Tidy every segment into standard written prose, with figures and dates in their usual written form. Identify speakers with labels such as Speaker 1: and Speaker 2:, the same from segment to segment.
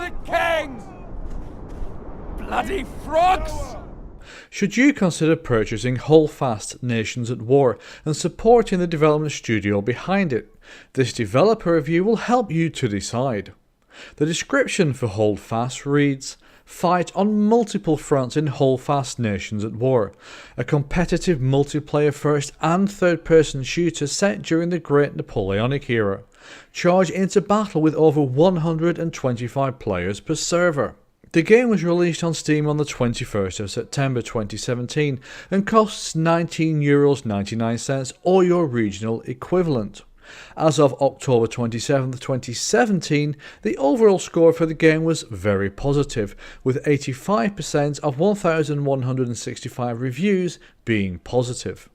Speaker 1: the king! Bloody frogs!
Speaker 2: Should you consider purchasing Holdfast Nations at War and supporting the development studio behind it? This developer review will help you to decide. The description for Holdfast reads: fight on multiple fronts in Holdfast Nations at War, a competitive multiplayer first and third person shooter set during the Great Napoleonic era. Charge into battle with over 125 players per server. The game was released on Steam on the 21st of September 2017 and costs €19.99 or your regional equivalent. As of October 27, 2017, the overall score for the game was very positive, with 85% of 1,165 reviews being positive.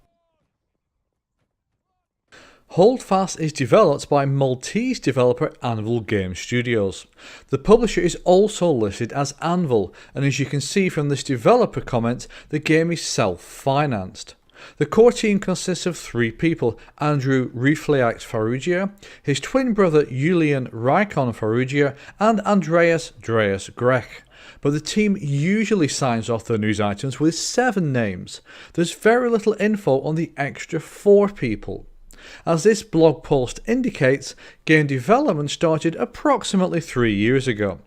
Speaker 2: Holdfast is developed by Maltese developer Anvil Game Studios. The publisher is also listed as Anvil, and as you can see from this developer comment, the game is self-financed. The core team consists of 3 people: Andrew Refleact Farrugia, his twin brother Julian Rykon Farrugia, and Andreas Dreas Grech. But the team usually signs off their news items with 7 names. There's very little info on the extra 4 people. As this blog post indicates, game development started approximately 3 years ago.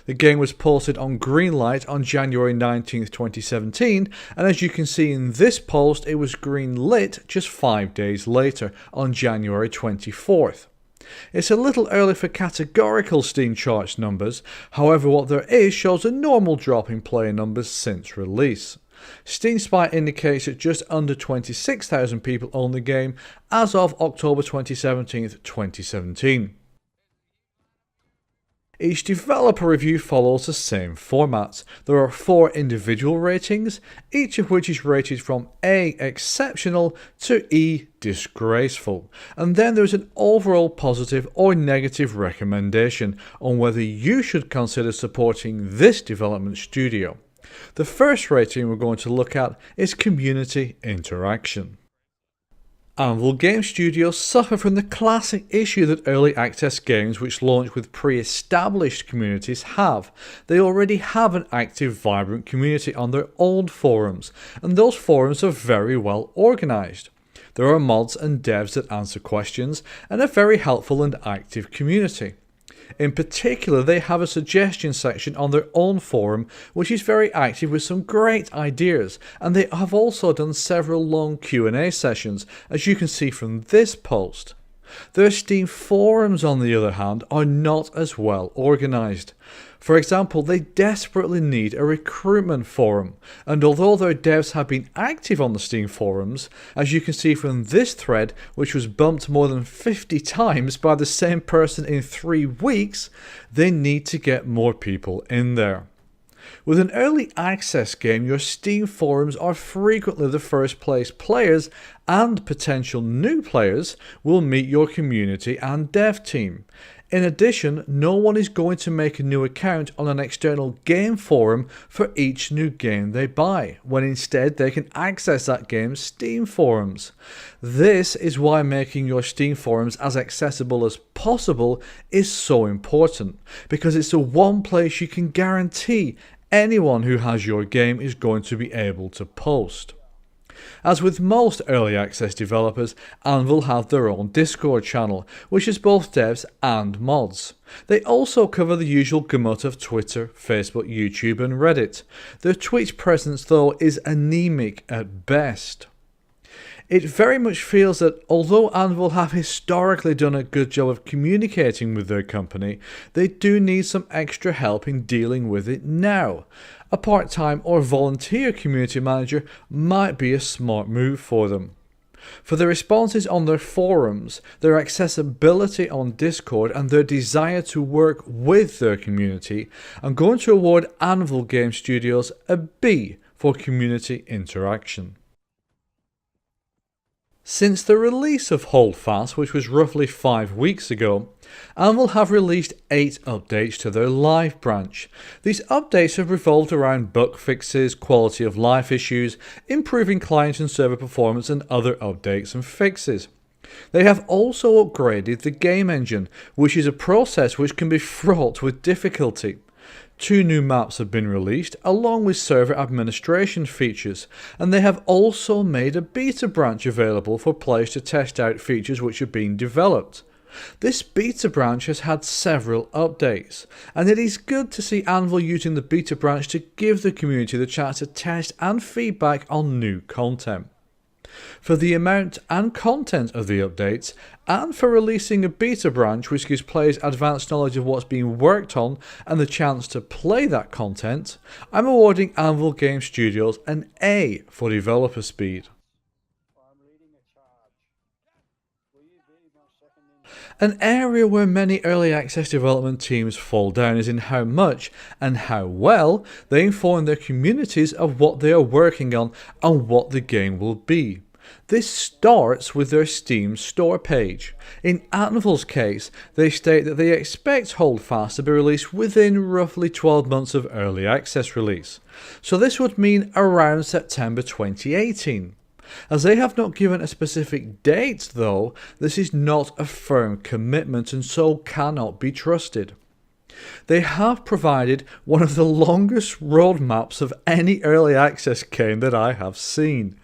Speaker 2: The game was posted on Greenlight on January 19, 2017, and as you can see in this post, it was greenlit just 5 days later, on January 24th. It's a little early for categorical Steam charts numbers, however what there is shows a normal drop in player numbers since release. Steam Spy indicates that just under 26,000 people own the game as of October 27, 2017. Each developer review follows the same format. There are 4 individual ratings, each of which is rated from A, exceptional, to E, disgraceful. And then there is an overall positive or negative recommendation on whether you should consider supporting this development studio. The first rating we're going to look at is community interaction. Anvil Game Studios suffer from the classic issue that early access games which launch with pre-established communities have. They already have an active, vibrant community on their own forums, and those forums are very well organised. There are mods and devs that answer questions, and a very helpful and active community. In particular, they have a suggestion section on their own forum which is very active with some great ideas, and they have also done several long Q&A sessions, as you can see from this post. Their Steam forums, on the other hand, are not as well organised. For example, they desperately need a recruitment forum, and although their devs have been active on the Steam forums, as you can see from this thread, which was bumped more than 50 times by the same person in 3 weeks, they need to get more people in there. With an early access game, your Steam forums are frequently the first place players and potential new players will meet your community and dev team. In addition, no one is going to make a new account on an external game forum for each new game they buy, when instead they can access that game's Steam forums. This is why making your Steam forums as accessible as possible is so important, because it's the one place you can guarantee anyone who has your game is going to be able to post. As with most early access developers, Anvil have their own Discord channel, which is both devs and mods. They also cover the usual gamut of Twitter, Facebook, YouTube and Reddit. Their Twitch presence though is anemic at best. It very much feels that although Anvil have historically done a good job of communicating with their company, they do need some extra help in dealing with it now. A part-time or volunteer community manager might be a smart move for them. For the responses on their forums, their accessibility on Discord and their desire to work with their community, I'm going to award Anvil Game Studios a B for community interaction. Since the release of Holdfast, which was roughly 5 weeks ago, Anvil have released 8 updates to their live branch. These updates have revolved around bug fixes, quality of life issues, improving client and server performance and other updates and fixes. They have also upgraded the game engine, which is a process which can be fraught with difficulty. 2 new maps have been released, along with server administration features, and they have also made a beta branch available for players to test out features which are being developed. This beta branch has had several updates, and it is good to see Anvil using the beta branch to give the community the chance to test and feedback on new content. For the amount and content of the updates, and for releasing a beta branch which gives players advanced knowledge of what's being worked on and the chance to play that content, I'm awarding Anvil Game Studios an A for developer speed. An area where many early access development teams fall down is in how much and how well they inform their communities of what they are working on and what the game will be. This starts with their Steam store page. In Anvil's case, they state that they expect Holdfast to be released within roughly 12 months of early access release. So this would mean around September 2018. As they have not given a specific date though, this is not a firm commitment and so cannot be trusted. They have provided one of the longest roadmaps of any early access game that I have seen.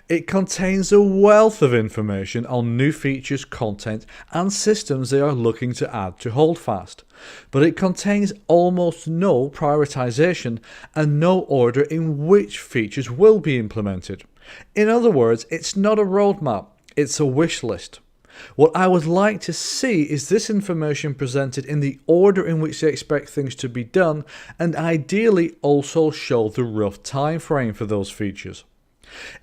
Speaker 2: It contains a wealth of information on new features, content and systems they are looking to add to Holdfast, but it contains almost no prioritization and no order in which features will be implemented. In other words, it's not a roadmap, it's a wish list. What I would like to see is this information presented in the order in which they expect things to be done, and ideally also show the rough time frame for those features.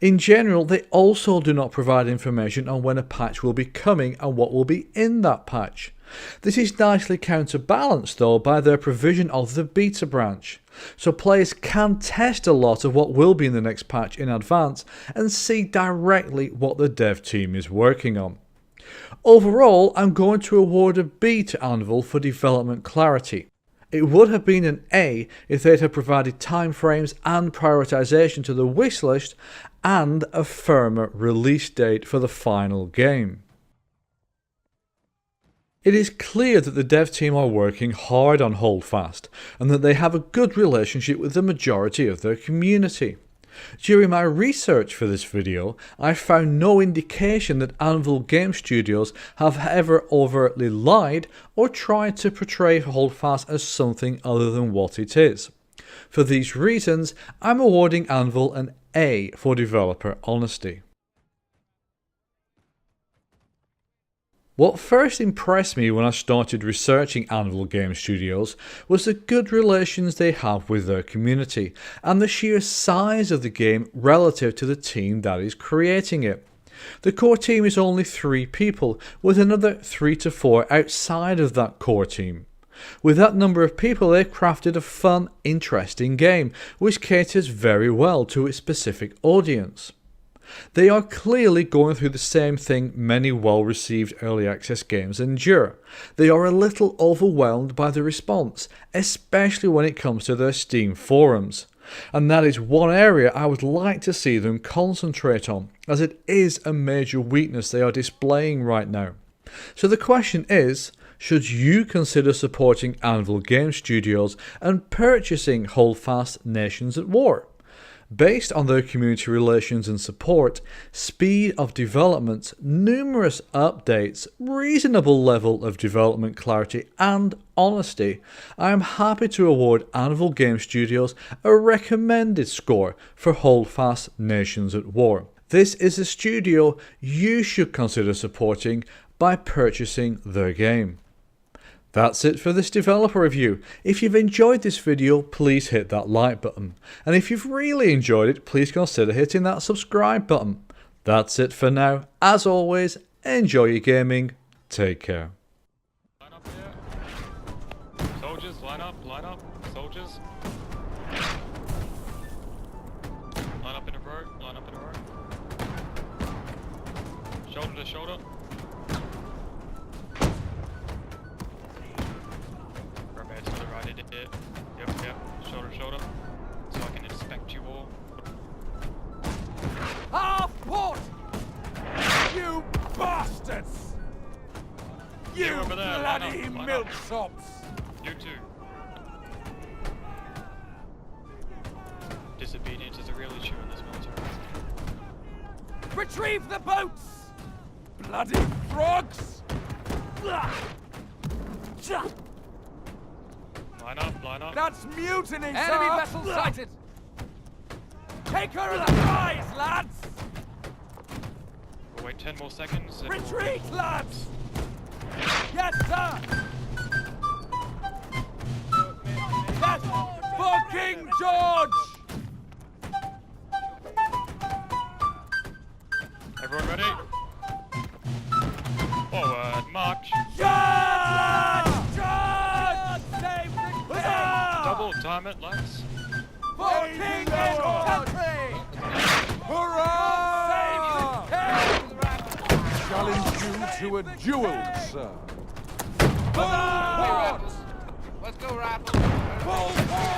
Speaker 2: In general, they also do not provide information on when a patch will be coming and what will be in that patch. This is nicely counterbalanced though by their provision of the beta branch, so players can test a lot of what will be in the next patch in advance and see directly what the dev team is working on. Overall, I'm going to award a B to Anvil for development clarity. It would have been an A if they'd have provided timeframes and prioritization to the wish list and a firmer release date for the final game. It is clear that the dev team are working hard on Holdfast and that they have a good relationship with the majority of their community. During my research for this video, I found no indication that Anvil Game Studios have ever overtly lied or tried to portray Holdfast as something other than what it is. For these reasons, I'm awarding Anvil an A for developer honesty. What first impressed me when I started researching Anvil Game Studios was the good relations they have with their community and the sheer size of the game relative to the team that is creating it. The core team is only 3 people, with another 3 to 4 outside of that core team. With that number of people, they've crafted a fun, interesting game which caters very well to its specific audience. They are clearly going through the same thing many well-received early access games endure. They are a little overwhelmed by the response, especially when it comes to their Steam forums. And that is one area I would like to see them concentrate on, as it is a major weakness they are displaying right now. So the question is, should you consider supporting Anvil Game Studios and purchasing Holdfast Nations at War? Based on their community relations and support, speed of development, numerous updates, reasonable level of development clarity and honesty, I am happy to award Anvil Game Studios a recommended score for Holdfast Nations at War. This is a studio you should consider supporting by purchasing their game. That's it for this developer review. If you've enjoyed this video, please hit that like button. And if you've really enjoyed it, please consider hitting that subscribe button. That's it for now. As always, enjoy your gaming. Take care.
Speaker 1: Line up here. Soldiers, line up, soldiers. Line up in a row, line up in a row. Shoulder to shoulder. Yep, shoulder to shoulder, so I can inspect you all. Half port! You bastards! You
Speaker 3: over there,
Speaker 1: bloody
Speaker 3: line up.
Speaker 1: milksops!
Speaker 3: You too. Retrieve the boats! Bloody frogs!
Speaker 1: Line up, line up.
Speaker 3: That's mutiny, sir! Enemy vessel sighted! Take her as a prize, lads!
Speaker 1: We'll wait 10 more seconds. And
Speaker 3: Retreat, lads! Yes, sir! Yes! For King George!
Speaker 1: Everyone ready? Forward, march.
Speaker 3: Charge! Charge! Save the king!
Speaker 1: Double time it, lads.
Speaker 3: For King and country! Hurrah! Save the king!
Speaker 4: Challenge you to a duel, sir.
Speaker 3: Hurrah!
Speaker 5: Let's go, Raffles.
Speaker 3: Full force!